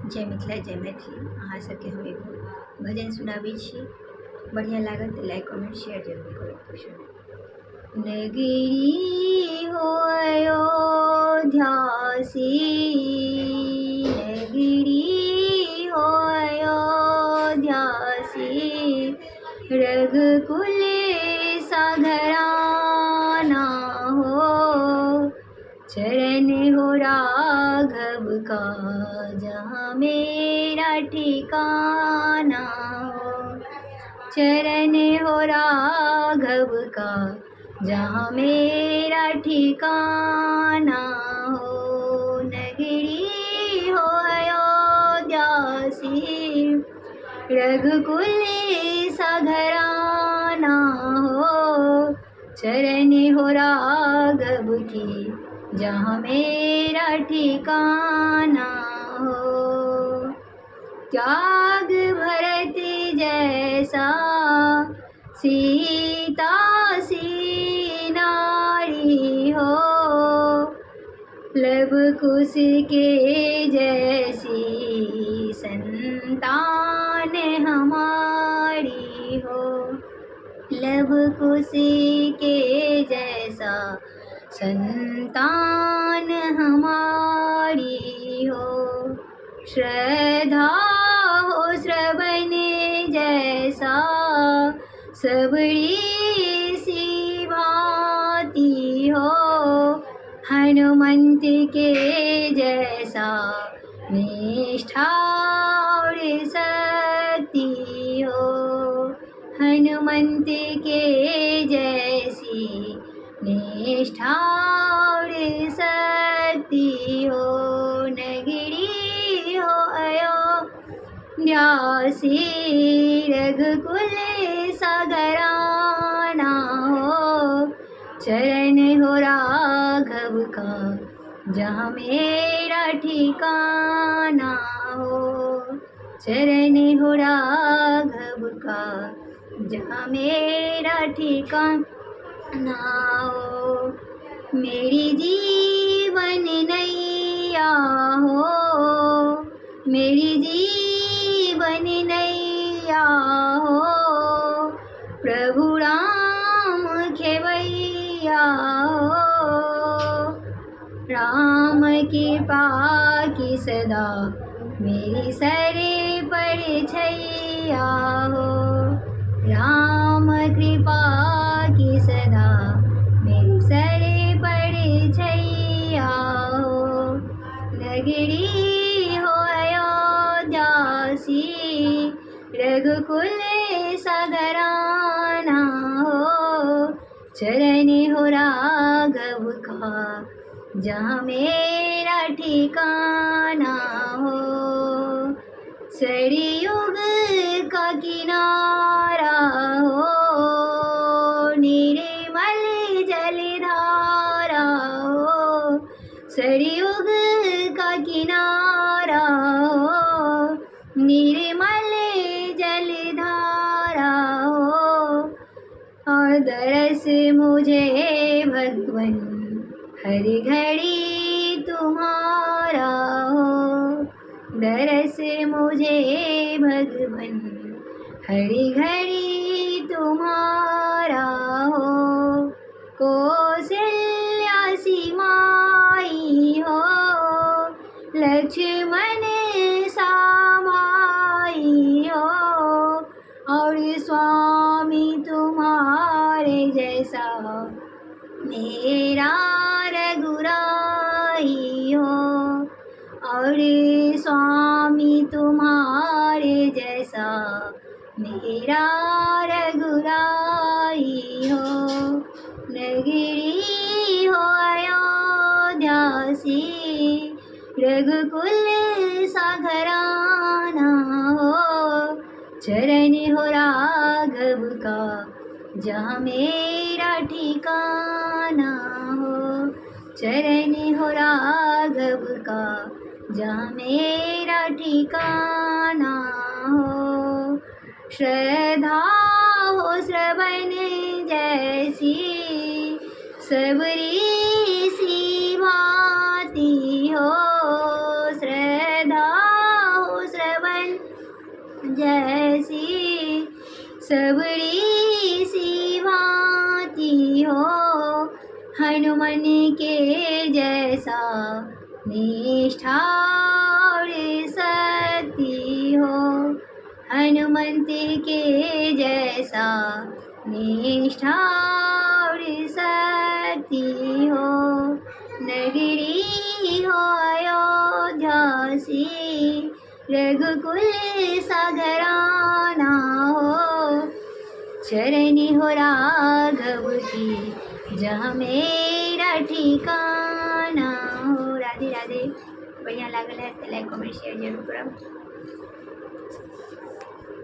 जय मिथिला जय मैथिली। अहाँ सबके हम एगो भजन सुनाबै छी। बढ़िया लागत तऽ लाइक कमेंट शेयर जरूर करब। नगरी हो अयोध्यासी, नगरी हो अयोध्यासी, रघुकुल सागराना हो, चरण हो राघव का जहाँ मेरा ठिकाना हो, चरण हो राघव का जहाँ मेरा ठिकाना हो। नगरी हो अयोध्यासी, रघुकुल सागराना हो, चरण हो राघव की जहाँ मेरा ठिकाना हो। त्याग भरत जैसा सीता सी नारी हो, लव कुश के जैसी संतान हमारी हो, लव कुश के जैसा संतान हमारी हो। श्रद्धा हो श्रवण जैसा सबरी सी भांति हो, हनुमंत के जैसा निष्ठा और शक्ति हो, हनुमंत के जैसी निष्ठा और शक्ति हो। नगरी हो अयोध्यासी, रघुकुल सागराना हो, चरण हो राघव का जहाँ मेरा ठिकाना हो, चरण हो राघव का जहाँ मेरा ठिकाना हो। मेरी जीवन नैया हो, मेरी जीवन नैया हो, प्रभु राम खेवैया हो, राम कृपा की सदा मेरी सर पर छैया हो, राम कृपा की सदा मेरी सर पर छैया हो। नगरी हो अयोध्यासी, रघुकुल सागराना हो, चरण हो राघव का जहाँ मेरा ठिकाना हो। सरयुग का किनारा हो, निर्मल जलधारा हो, सरयुग का किनारा हो, निर्मल जलधारा हो, और दरस मुझे भगवन हर घड़ी तुम्हारा हो, दरस मुझे भगवन हर घड़ी तुम्हारा हो। कौशल्या सी माई हो, लक्ष्मण सामाई हो, और स्वामी तुम्हारे जैसा मेरा रघुराई हो, और स्वामी तुम्हारे जैसा मेरा रघुराई हो। नगरी हो अयोध्यासी, रघुकुल सागराना हो, चरण हो राघव का जहाँ मेरा ठिकाना हो, चरण हो राघव का जहाँ मेरा ठिकाना हो। श्रद्धा हो श्रवण जैसी सबरी सी भांति हो, श्रद्धा जैसी सबड़ी सी भांति हो, हनुमान के जैसा निष्ठा और शक्ति हो, हनुमंत के जैसा निष्ठा और शक्ति हो। नगरी हो अयोध्या सी, रघुकुल सागराना हो, चरनी हो राघव की जहाँ मेरा ठिकाना हो। राधे राधे। बढ़िया लागल है तो लाइक कमेंट शेयर जरूर करब।